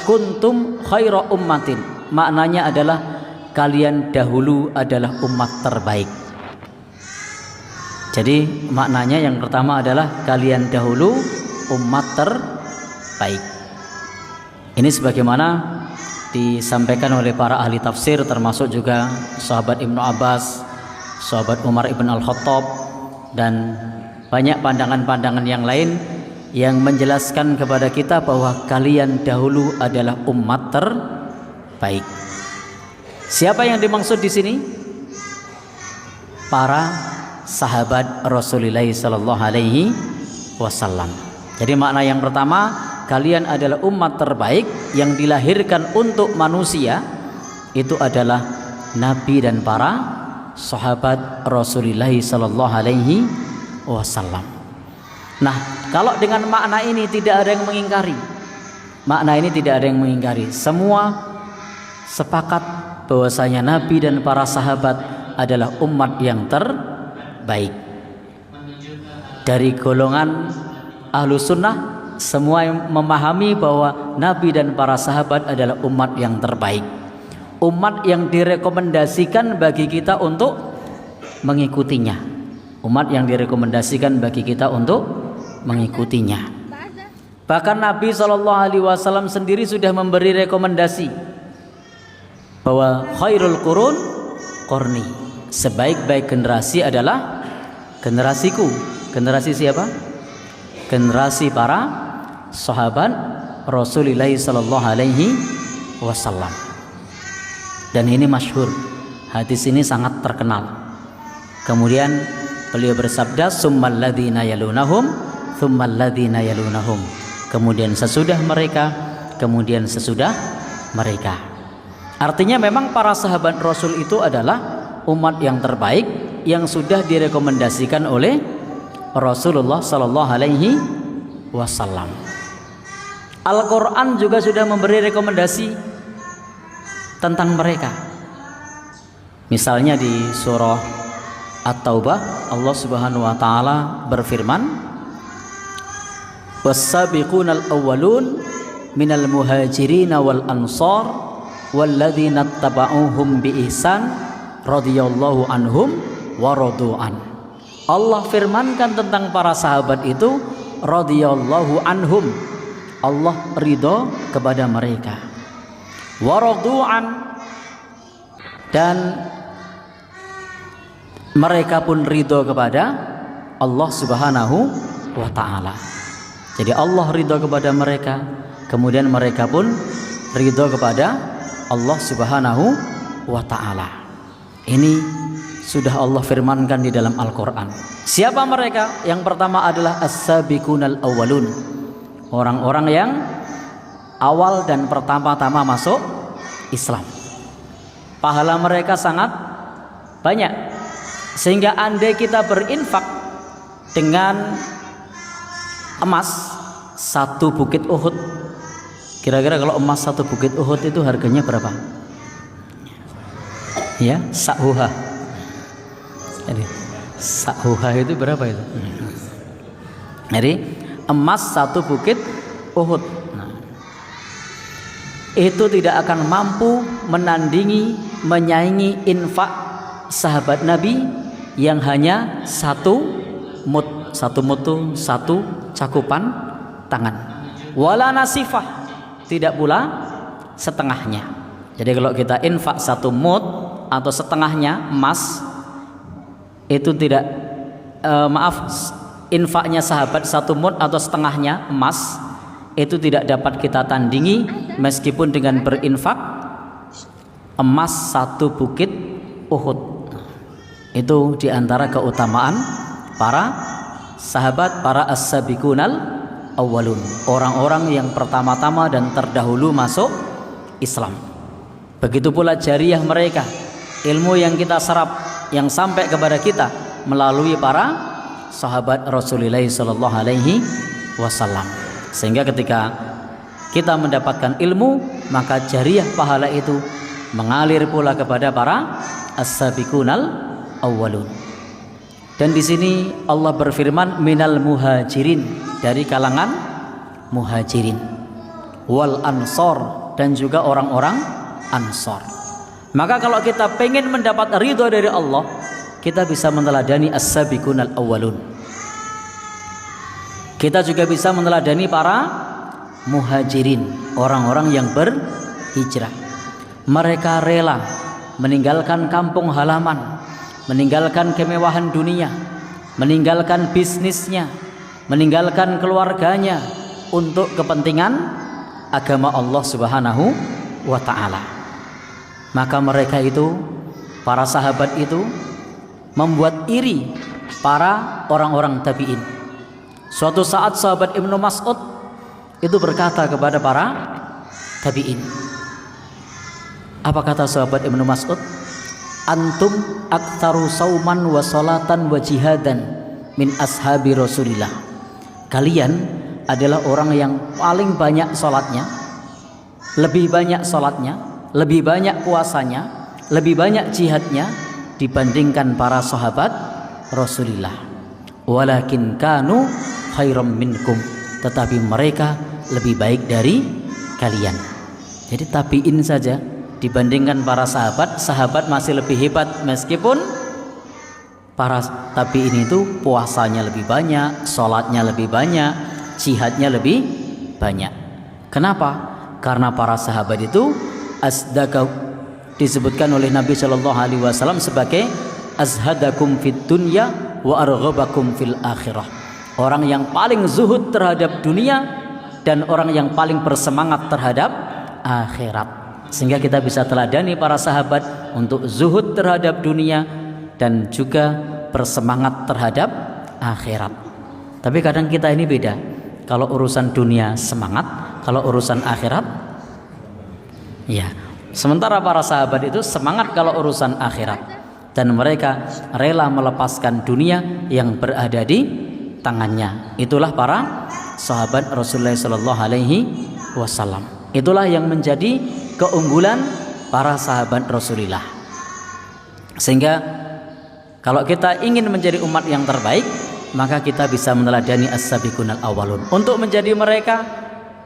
kuntum khaira ummatin. Maknanya adalah kalian dahulu adalah umat terbaik. Jadi maknanya yang pertama adalah kalian dahulu umat terbaik. Ini sebagaimana disampaikan oleh para ahli tafsir, termasuk juga sahabat Ibnu Abbas, sahabat Umar ibn Al-Khattab, dan banyak pandangan-pandangan yang lain yang menjelaskan kepada kita bahwa kalian dahulu adalah umat terbaik. Siapa yang dimaksud di sini? Para sahabat Rasulullah sallallahu alaihi wasallam. Jadi makna yang pertama, kalian adalah umat terbaik yang dilahirkan untuk manusia. Itu adalah nabi dan para sahabat Rasulullah sallallahu alaihi wasallam. Nah, kalau dengan makna ini tidak ada yang mengingkari. Makna ini tidak ada yang mengingkari. Semua sepakat bahwasanya nabi dan para sahabat adalah umat yang terbaik. Dari golongan ahlu sunnah, semua yang memahami bahwa nabi dan para sahabat adalah umat yang terbaik, umat yang direkomendasikan bagi kita untuk mengikutinya, umat yang direkomendasikan bagi kita untuk mengikutinya. Bahkan Nabi SAW sendiri sudah memberi rekomendasi bahwa khairul qurun qarni, sebaik-baik generasi adalah generasiku. Generasi siapa? Generasi para sahabat Rasulullah sallallahu alaihi wasallam. Dan ini masyhur, hadis ini sangat terkenal. Kemudian beliau bersabda, summal ladzina yalunahum tsummal ladzina yalunahum. Kemudian sesudah mereka, kemudian sesudah mereka. Artinya memang para sahabat Rasul itu adalah umat yang terbaik yang sudah direkomendasikan oleh Rasulullah sallallahu alaihi wasallam. Al-Qur'an juga sudah memberi rekomendasi tentang mereka. Misalnya di surah At-Taubah, Allah Subhanahu wa taala berfirman, was-sabiqunal awwalun minal muhajirin wal ansar walladzina tabauhum bi ihsan radhiyallahu anhum wa radu'an. Allah firmankan tentang para sahabat itu radhiyallahu anhum, Allah ridho kepada mereka, wa radu'an, dan mereka pun ridho kepada Allah Subhanahu wa ta'ala. Jadi Allah ridho kepada mereka, kemudian mereka pun ridho kepada Allah Subhanahu wa ta'ala. Ini sudah Allah firmankan di dalam Al-Quran. Siapa mereka? Yang pertama adalah as-sabiqunal awwalun, orang-orang yang awal dan pertama-tama masuk Islam. Pahala mereka sangat banyak, sehingga andai kita berinfak dengan emas satu bukit Uhud, kira-kira kalau emas satu bukit Uhud itu harganya berapa? Ya, sa'huha. Jadi sa'huha itu berapa itu? Jadi emas satu bukit Uhud, itu tidak akan mampu menandingi, menyaingi infak sahabat Nabi yang hanya satu mud. Satu mud itu satu cakupan tangan. Wala nasifah, tidak pula setengahnya. Jadi kalau kita infak satu mud atau setengahnya emas, itu tidak infaknya sahabat satu mud atau setengahnya emas, itu tidak dapat kita tandingi meskipun dengan berinfak emas satu bukit Uhud. Itu diantara keutamaan para sahabat, para as-sabiqunal awwalun, orang-orang yang pertama-tama dan terdahulu masuk Islam. Begitu pula jariyah mereka, ilmu yang kita serap, yang sampai kepada kita melalui para sahabat Rasulullah sallallahu alaihi wasallam. Sehingga ketika kita mendapatkan ilmu, maka jariyah pahala itu mengalir pula kepada para as-sabiqunal awwalun. Dan di sini Allah berfirman minal muhajirin, dari kalangan muhajirin, wal ansor, dan juga orang-orang ansor. Maka kalau kita pengen mendapat ridho dari Allah, kita bisa meneladani as-sabiqunal awwalun. Kita juga bisa meneladani para muhajirin, orang-orang yang berhijrah. Mereka rela meninggalkan kampung halaman, meninggalkan kemewahan dunia, meninggalkan bisnisnya, meninggalkan keluarganya untuk kepentingan agama Allah Subhanahu wa ta'ala. Maka mereka itu, para sahabat itu, membuat iri para orang-orang tabi'in. Suatu saat sahabat Ibnu Mas'ud itu berkata kepada para tabi'in. Apa kata sahabat Ibnu Mas'ud? Antum aktsaru sauman wa salatan wa jihadan min ashabi Rasulillah. Kalian adalah orang yang paling banyak salatnya, lebih banyak salatnya, lebih banyak puasanya, lebih banyak jihadnya dibandingkan para sahabat Rasulullah. Walakin kanu khairam minkum, tetapi mereka lebih baik dari kalian. Jadi tabi'in saja dibandingkan para sahabat, sahabat masih lebih hebat, meskipun para tabi'in itu puasanya lebih banyak, sholatnya lebih banyak, jihadnya lebih banyak. Kenapa? Karena para sahabat itu asdaqu, disebutkan oleh Nabi Shallallahu Alaihi Wasallam sebagai azhadakum fid dunya wa arghabakum fil akhirah. Orang yang paling zuhud terhadap dunia dan orang yang paling bersemangat terhadap akhirat. Sehingga kita bisa teladani para sahabat untuk zuhud terhadap dunia dan juga bersemangat terhadap akhirat. Tapi kadang kita ini beda. Kalau urusan dunia semangat, kalau urusan akhirat ya. Sementara para sahabat itu semangat kalau urusan akhirat, dan mereka rela melepaskan dunia yang berada di tangannya. Itulah para sahabat Rasulullah sallallahu alaihi wasallam. Itulah yang menjadi keunggulan para sahabat Rasulullah. Sehingga kalau kita ingin menjadi umat yang terbaik, maka kita bisa meneladani as-sabiqunal awwalun. Untuk menjadi mereka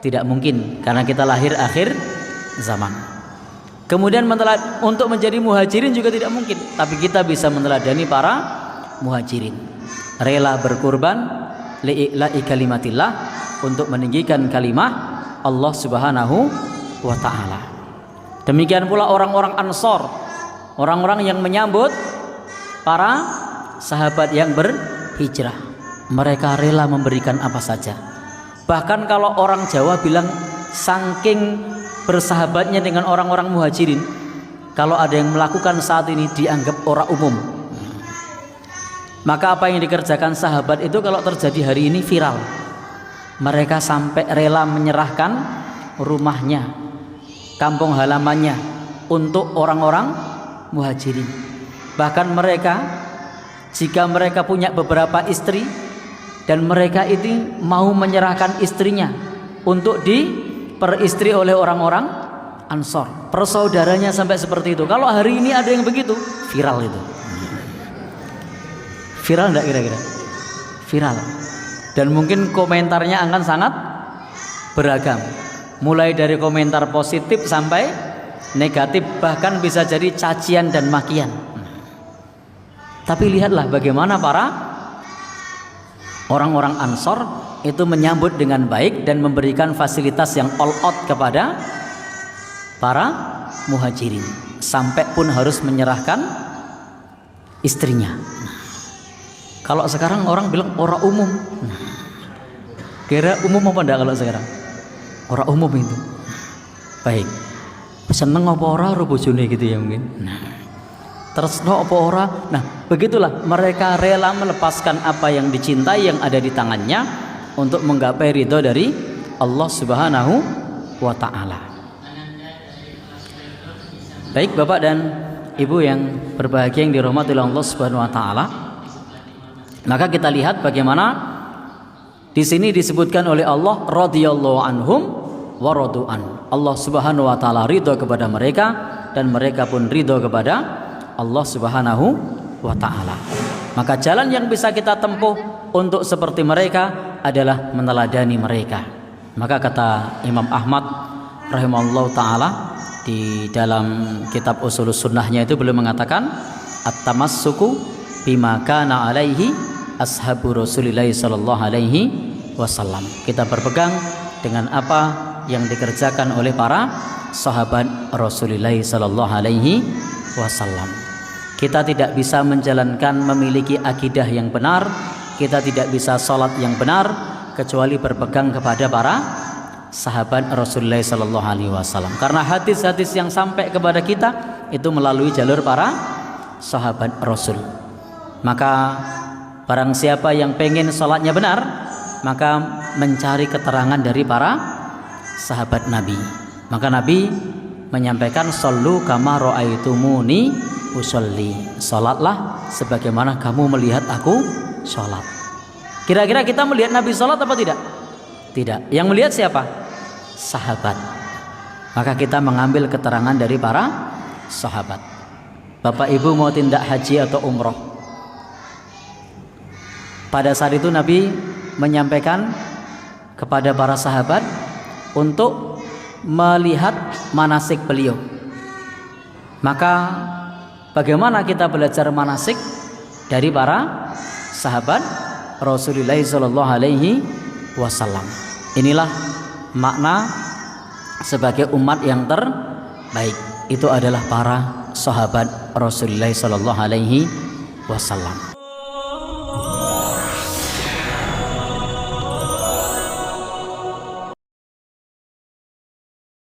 tidak mungkin, karena kita lahir akhir zaman. Kemudian untuk menjadi muhajirin juga tidak mungkin, tapi kita bisa meneladani para muhajirin, rela berkorban li'ila'i kalimatillah, untuk meninggikan kalimah Allah Subhanahu wa ta'ala. Demikian pula orang-orang Ansor, orang-orang yang menyambut para sahabat yang berhijrah. Mereka rela memberikan apa saja. Bahkan kalau orang Jawa bilang saking bersahabatnya dengan orang-orang muhajirin, kalau ada yang melakukan saat ini dianggap orang umum. Maka apa yang dikerjakan sahabat itu kalau terjadi hari ini viral. Mereka sampai rela menyerahkan rumahnya, kampung halamannya untuk orang-orang muhajirin. Bahkan mereka, jika mereka punya beberapa istri dan mereka itu mau menyerahkan istrinya untuk diperistri oleh orang-orang Ansor, persaudaranya, sampai seperti itu. Kalau hari ini ada yang begitu, viral itu. Viral enggak kira-kira? Viral. Dan mungkin komentarnya akan sangat beragam, mulai dari komentar positif sampai negatif, bahkan bisa jadi cacian dan makian. Tapi lihatlah bagaimana para orang-orang Ansor itu menyambut dengan baik dan memberikan fasilitas yang all out kepada para muhajirin, sampai pun harus menyerahkan istrinya. Kalau sekarang orang bilang orang umum, kira umum apa enggak kalau sekarang? Orang umum itu. Baik. Seneng apa ora karo bojone gitu ya mungkin. Tresno apa ora? Nah, begitulah mereka rela melepaskan apa yang dicintai yang ada di tangannya untuk menggapai ridho dari Allah Subhanahu wa ta'ala. Baik Bapak dan Ibu yang berbahagia yang dirahmati oleh Allah Subhanahu wa ta'ala. Maka kita lihat bagaimana di sini disebutkan oleh Allah radhiyallahu anhum wa radu'an. Allah Subhanahu wa taala ridho kepada mereka dan mereka pun ridho kepada Allah Subhanahu wa taala. Maka jalan yang bisa kita tempuh untuk seperti mereka adalah meneladani mereka. Maka kata Imam Ahmad rahimahullah ta'ala di dalam kitab Ushulus Sunnahnya itu beliau mengatakan at-tamassuku bima kana alaihi ashabu Rasulillah sallallahu alaihi wasallam. Kita berpegang dengan apa yang dikerjakan oleh para sahabat Rasulullah sallallahu alaihi wasallam. Kita tidak bisa menjalankan memiliki akidah yang benar, kita tidak bisa sholat yang benar kecuali berpegang kepada para sahabat Rasulullah sallallahu alaihi wasallam. Karena hadis-hadis yang sampai kepada kita itu melalui jalur para sahabat Rasul. Maka barang siapa yang pengen sholatnya benar, maka mencari keterangan dari para sahabat Nabi. Maka Nabi menyampaikan sallu kama ra'aitumuni usolli, sholatlah sebagaimana kamu melihat aku sholat. Kira-kira kita melihat Nabi sholat apa tidak? Tidak. Yang melihat siapa? Sahabat. Maka kita mengambil keterangan dari para sahabat. Bapak Ibu mau tindak haji atau umroh, pada saat itu Nabi menyampaikan kepada para sahabat untuk melihat manasik beliau. Maka bagaimana kita belajar manasik dari para sahabat Rasulullah sallallahu alaihi wasallam? Inilah makna sebagai umat yang terbaik, itu adalah para sahabat Rasulullah sallallahu alaihi wasallam.